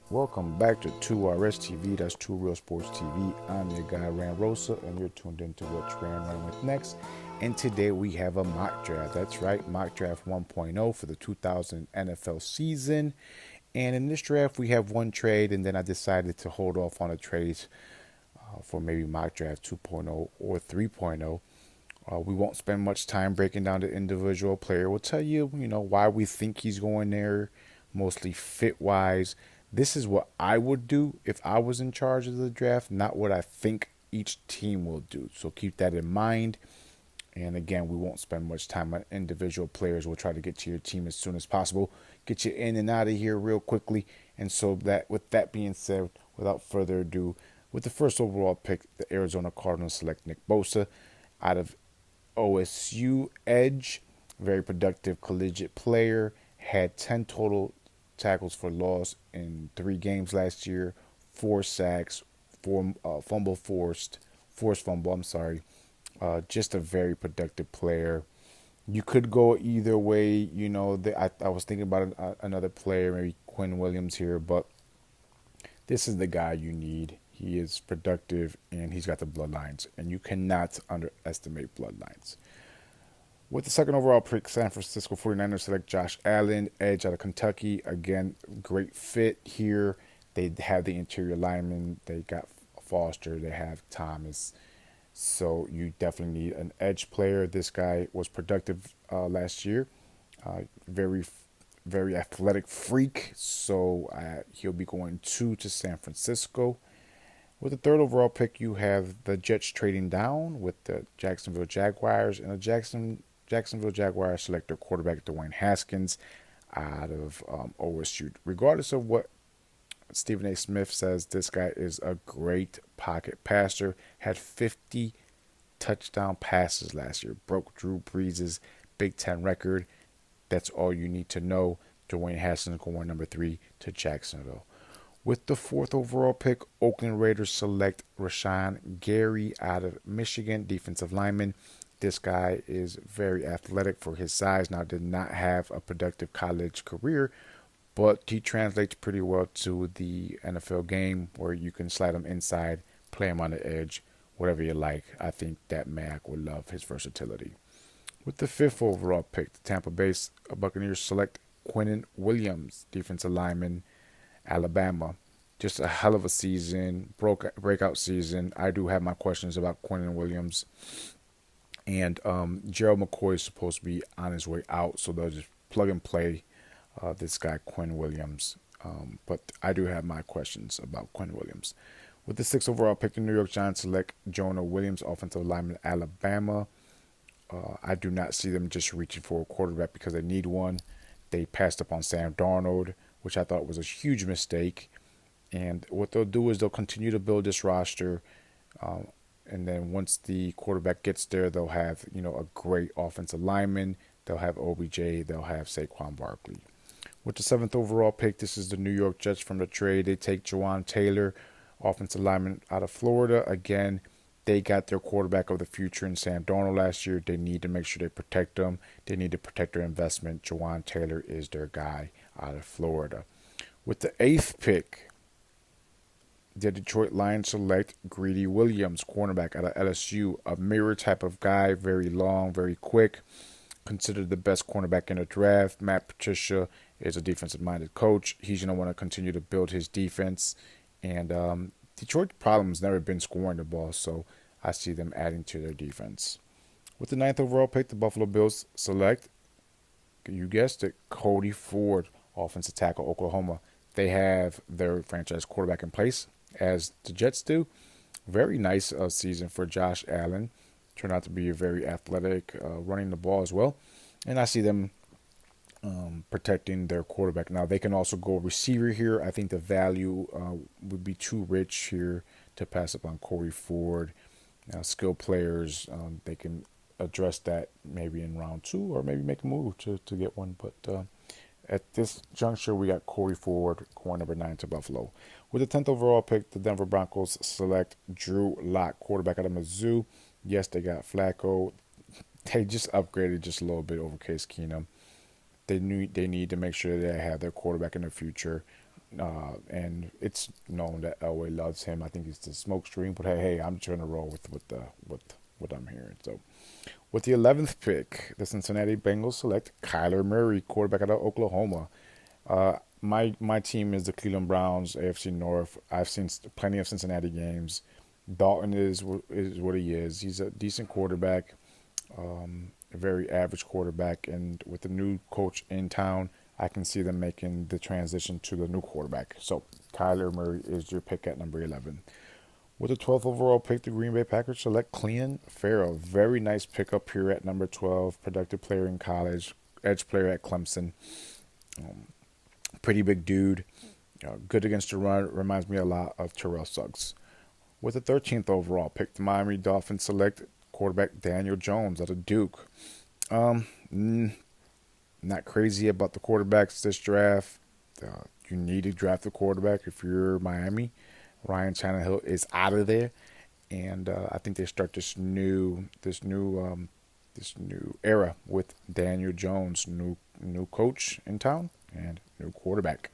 Welcome back to 2RS TV. That's Two Real Sports TV. I'm your guy, Ran Rosa, and you're tuned into what Ran ran with next. And today we have a mock draft. That's right, mock draft 1.0 for the 2000 NFL season. And in this draft, we have one trade, and then I decided to hold off on the trades for maybe mock draft 2.0 or 3.0. We won't spend much time breaking down the individual player. We'll tell you, why we think he's going there, mostly fit wise. This is what I would do if I was in charge of the draft, not what I think each team will do. So keep that in mind. And again, we won't spend much time on individual players. We'll try to get to your team as soon as possible, get you in and out of here real quickly. And so that, with that being said, without further ado, with the first overall pick, the Arizona Cardinals select Nick Bosa out of OSU edge, very productive collegiate player, had 10 total tackles for loss in 3 games last year, 4 sacks, four forced fumble. I'm sorry. Just a very productive player. You could go either way. I was thinking about another player, maybe Quinn Williams here, but this is the guy you need. He is productive and he's got the bloodlines, and you cannot underestimate bloodlines. With the second overall pick, San Francisco 49ers select Josh Allen, edge out of Kentucky. Again, great fit here. They have the interior linemen. They got Foster. They have Thomas. So you definitely need an edge player. This guy was productive last year. Very, very athletic freak. So he'll be going to San Francisco. With the third overall pick, you have the Jets trading down with the Jacksonville Jaguars, and the Jacksonville Jaguars select their quarterback Dwayne Haskins out of OSU. Regardless of what Stephen A. Smith says, this guy is a great pocket passer. Had 50 touchdown passes last year. Broke Drew Brees' Big Ten record. That's all you need to know. Dwayne Haskins going number 3 to Jacksonville. With the fourth overall pick, Oakland Raiders select Rashan Gary out of Michigan, defensive lineman. This guy is very athletic for his size. Now, did not have a productive college career, but he translates pretty well to the NFL game where you can slide him inside, play him on the edge, whatever you like. I think that Mac would love his versatility. With the fifth overall pick, the Tampa Bay Buccaneers select Quinnen Williams, defensive lineman, Alabama. Just a hell of a season, breakout season. I do have my questions about Quinnen Williams. And Gerald McCoy is supposed to be on his way out, so they'll just plug and play this guy, Quinn Williams. But I do have my questions about Quinn Williams. With the sixth overall pick, the New York Giants select Jonah Williams, offensive lineman, Alabama. I do not see them just reaching for a quarterback because they need one. They passed up on Sam Darnold, which I thought was a huge mistake. And what they'll do is they'll continue to build this roster. And then once the quarterback gets there, they'll have, a great offensive lineman. They'll have OBJ. They'll have Saquon Barkley. With the seventh overall pick, this is the New York Jets from the trade. They take Jawan Taylor, offensive lineman out of Florida. Again, they got their quarterback of the future in Sam Darnold last year. They need to make sure they protect them. They need to protect their investment. Jawan Taylor is their guy out of Florida. With the eighth pick, the Detroit Lions select Greedy Williams, cornerback out of LSU, a mirror type of guy, very long, very quick, considered the best cornerback in the draft. Matt Patricia is a defensive-minded coach. He's going to want to continue to build his defense. And Detroit's problem has never been scoring the ball, so I see them adding to their defense. With the ninth overall pick, the Buffalo Bills select, you guessed it, Cody Ford, offensive tackle, Oklahoma. They have their franchise quarterback in place, as the Jets do. Very nice season for Josh Allen. Turned out to be a very athletic, running the ball as well. And I see them protecting their quarterback. Now, they can also go receiver here. I think the value would be too rich here to pass up on Corey Ford. Now, skilled players, they can address that maybe in round 2 or maybe make a move to get one. But at this juncture, we got Corey Ford going number 9 to Buffalo. With the 10th overall pick, the Denver Broncos select Drew Lock, quarterback out of Mizzou. Yes, they got Flacco. They just upgraded just a little bit over Case Keenum. They need to make sure they have their quarterback in the future. and it's known that Elway loves him. I think it's the smoke screen, but hey, I'm trying to roll with what I'm hearing. So, with the 11th pick, the Cincinnati Bengals select Kyler Murray, quarterback out of Oklahoma. My team is the Cleveland Browns, AFC North. I've seen plenty of Cincinnati games. Dalton is what he is. He's a decent quarterback, a very average quarterback, and with the new coach in town, I can see them making the transition to the new quarterback. So Kyler Murray is your pick at number 11. With the 12th overall pick, the Green Bay Packers select Clelin Ferrell. Very nice pickup here at number 12. Productive player in college, edge player at Clemson. Pretty big dude. Good against the run. Reminds me a lot of Terrell Suggs. With the 13th overall pick, the Miami Dolphins select quarterback Daniel Jones out of Duke. Not crazy about the quarterbacks this draft. You need to draft a quarterback if you're Miami. Ryan Tannehill is out of there, and I think they start this new era with Daniel Jones, new coach in town and new quarterback.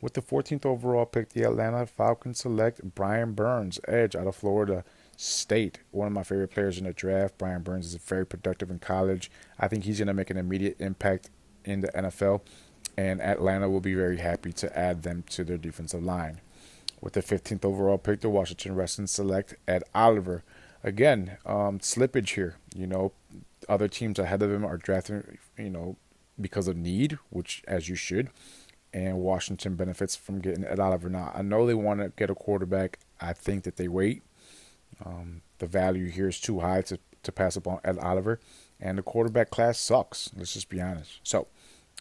With the 14th overall pick, the Atlanta Falcons select Brian Burns, edge out of Florida State. One of my favorite players in the draft. Brian Burns is very productive in college. I think he's going to make an immediate impact in the NFL, and Atlanta will be very happy to add them to their defensive line. With the 15th overall pick, the Washington Redskins select Ed Oliver. Again, slippage here. Other teams ahead of him are drafting, because of need, which as you should. And Washington benefits from getting Ed Oliver. Now, I know they want to get a quarterback. I think that they wait. The value here is too high to pass up on Ed Oliver. And the quarterback class sucks. Let's just be honest. So,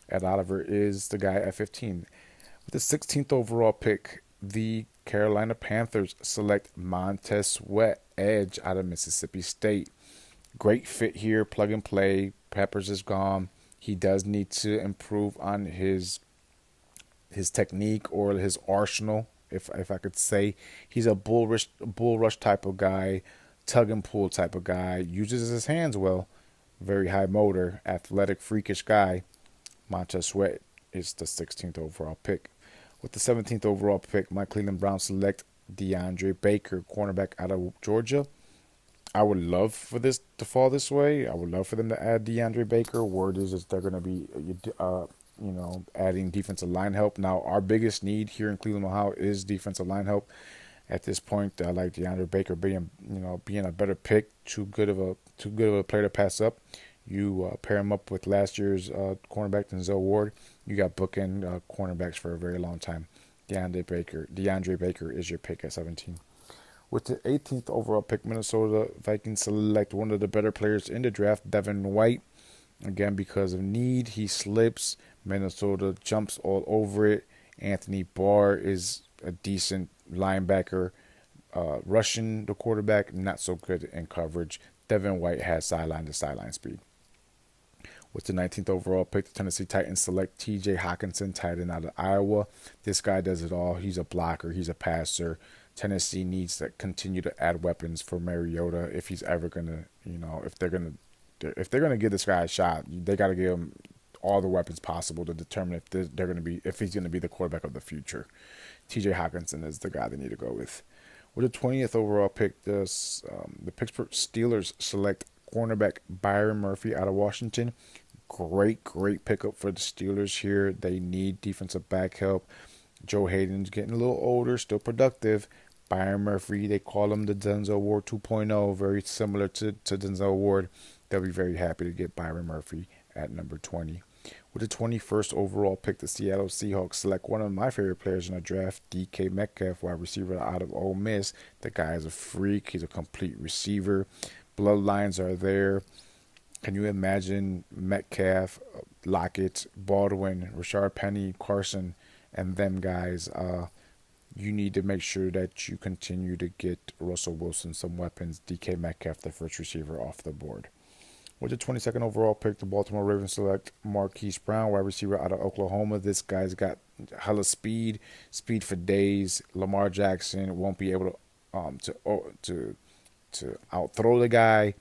Ed Oliver is the guy at 15. With the 16th overall pick, the Carolina Panthers select Montez Sweat, edge out of Mississippi State. Great fit here, plug and play. Peppers is gone. He does need to improve on his technique or his arsenal, if I could say. He's a bull rush type of guy, tug and pull type of guy. Uses his hands well. Very high motor, athletic, freakish guy. Montez Sweat is the 16th overall pick. With the 17th overall pick, my Cleveland Browns select DeAndre Baker, cornerback out of Georgia. I would love for this to fall this way. I would love for them to add DeAndre Baker. Word is they're going to be, adding defensive line help. Now, our biggest need here in Cleveland, Ohio, is defensive line help. At this point, I like DeAndre Baker being a better pick. Too good of a player to pass up. You pair him up with last year's cornerback Denzel Ward. You got bookend cornerbacks for a very long time. DeAndre Baker is your pick at 17. With the 18th overall pick, Minnesota Vikings select one of the better players in the draft, Devin White. Again, because of need, he slips. Minnesota jumps all over it. Anthony Barr is a decent linebacker. Rushing the quarterback, not so good in coverage. Devin White has sideline-to-sideline speed. With the 19th overall pick, the Tennessee Titans select T.J. Hockenson, tight end out of Iowa. This guy does it all. He's a blocker. He's a passer. Tennessee needs to continue to add weapons for Mariota if he's ever gonna, if they're gonna give this guy a shot, they got to give him all the weapons possible to determine if he's gonna be the quarterback of the future. T.J. Hockenson is the guy they need to go with. With the 20th overall pick, the Pittsburgh Steelers select cornerback Byron Murphy out of Washington. Great pickup for the Steelers here. They need defensive back help. Joe Hayden's getting a little older, still productive. Byron Murphy, they call him the Denzel Ward 2.0, very similar to Denzel Ward. They'll be very happy to get Byron Murphy at number 20. With the 21st overall pick, the Seattle Seahawks select one of my favorite players in the draft, DK Metcalf, wide receiver out of Ole Miss. The guy is a freak. He's a complete receiver. Bloodlines are there. Can you imagine Metcalf, Lockett, Baldwin, Rashard Penny, Carson, and them guys? You need to make sure that you continue to get Russell Wilson some weapons. DK Metcalf, the first receiver, off the board. With the 22nd overall pick, the Baltimore Ravens select Marquise Brown, wide receiver out of Oklahoma. This guy's got hella speed for days. Lamar Jackson won't be able to outthrow the guy.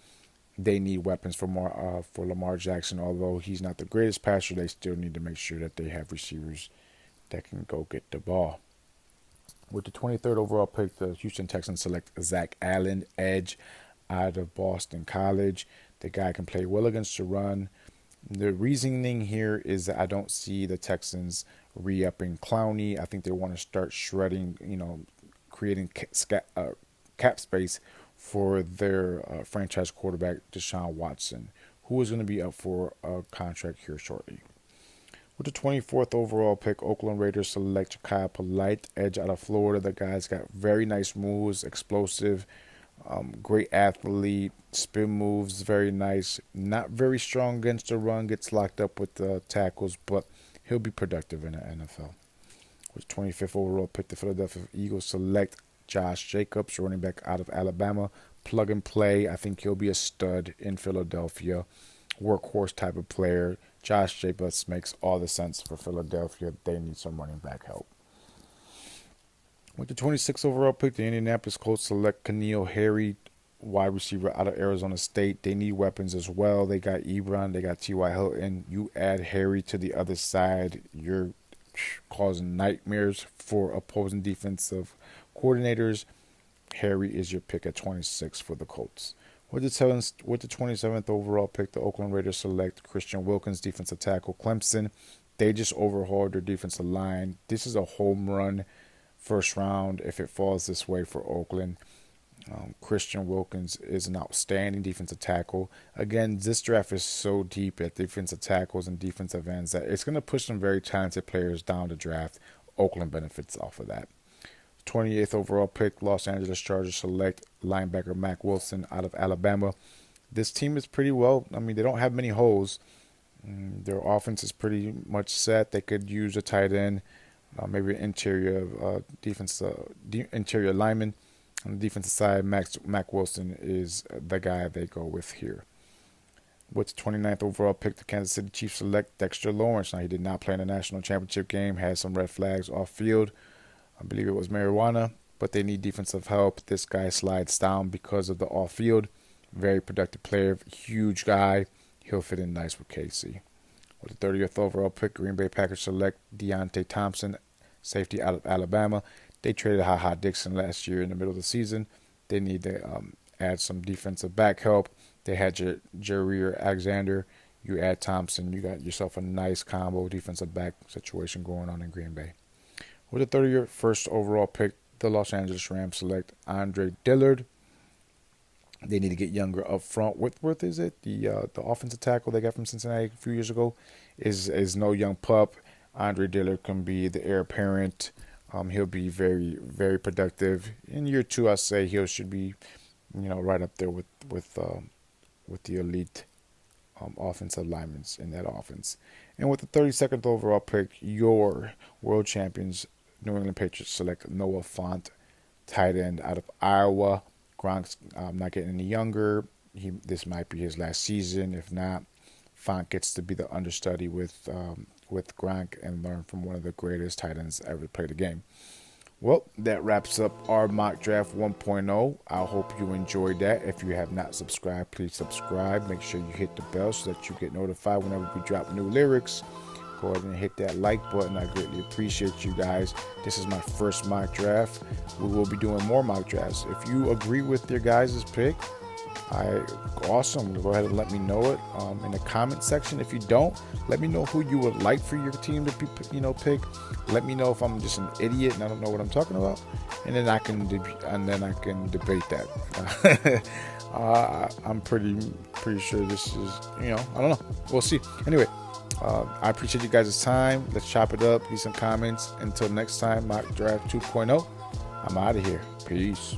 They need weapons for Lamar Jackson. Although he's not the greatest passer, they still need to make sure that they have receivers that can go get the ball. With the 23rd overall pick, the Houston Texans select Zach Allen, edge, out of Boston College. The guy can play well against the run. The reasoning here is that I don't see the Texans re-upping Clowney. I think they want to start shredding, creating cap space for their franchise quarterback, Deshaun Watson, who is going to be up for a contract here shortly. With the 24th overall pick, Oakland Raiders select Kyle Polite, edge out of Florida. The guy's got very nice moves, explosive, great athlete, spin moves, very nice. Not very strong against the run, gets locked up with the tackles, but he'll be productive in the NFL. With the 25th overall pick, the Philadelphia Eagles select Josh Jacobs, running back out of Alabama. Plug and play. I think he'll be a stud in Philadelphia. Workhorse type of player. Josh Jacobs makes all the sense for Philadelphia. They need some running back help. With the 26th overall pick, the Indianapolis Colts select N'Keal Harry, wide receiver out of Arizona State. They need weapons as well. They got Ebron, they got T.Y. Hilton. You add Harry to the other side, you're causing nightmares for opposing defensive coordinators. Harry is your pick at 26 for the Colts. With the 27th overall pick, the Oakland Raiders select Christian Wilkins, defensive tackle, Clemson. They just overhauled their defensive line. This is a home run first round if it falls this way for Oakland. Christian Wilkins is an outstanding defensive tackle. Again, this draft is so deep at defensive tackles and defensive ends that it's going to push some very talented players down the draft. Oakland benefits off of that. 28th overall pick, Los Angeles Chargers select linebacker Mack Wilson out of Alabama. This team is pretty well. I mean, they don't have many holes. Their offense is pretty much set. They could use a tight end, maybe an interior interior lineman. On the defensive side, Mack Wilson is the guy they go with here. With the 29th overall pick, the Kansas City Chiefs select Dexter Lawrence. Now, he did not play in the national championship game, had some red flags off field. I believe it was marijuana, but they need defensive help. This guy slides down because of the off-field. Very productive player, huge guy. He'll fit in nice with KC. With the 30th overall pick, Green Bay Packers select Deontay Thompson, safety out of Alabama. They traded HaHa Dixon last year in the middle of the season. They need to add some defensive back help. They had Jareer Alexander. You add Thompson, you got yourself a nice combo defensive back situation going on in Green Bay. With the 31st overall pick, the Los Angeles Rams select Andre Dillard. They need to get younger up front. Whitworth, is it? The offensive tackle they got from Cincinnati a few years ago is no young pup. Andre Dillard can be the heir apparent. He'll be very, very productive. In year 2, I say he should be, right up there with the elite offensive linemen in that offense. And with the 32nd overall pick, your world champions, New England Patriots, select Noah Fant, tight end out of Iowa. Gronk's not getting any younger. This might be his last season. If not, Fant gets to be the understudy with Gronk and learn from one of the greatest tight ends ever to play the game. Well, that wraps up our mock draft 1.0. I hope you enjoyed that. If you have not subscribed, please subscribe. Make sure you hit the bell so that you get notified whenever we drop new lyrics. Go ahead and hit that like button. I greatly appreciate you guys. This is my first mock draft. We will be doing more mock drafts. If you agree with your guys' pick, awesome. Go ahead and let me know it in the comment section. If you don't, let me know who you would like for your team to pick. Let me know if I'm just an idiot and I don't know what I'm talking about, and then I can debate that. I'm pretty sure this is I don't know. We'll see. Anyway, I appreciate you guys' time. Let's chop it up. Leave some comments. Until next time, Mock Draft 2.0. I'm out of here. Peace.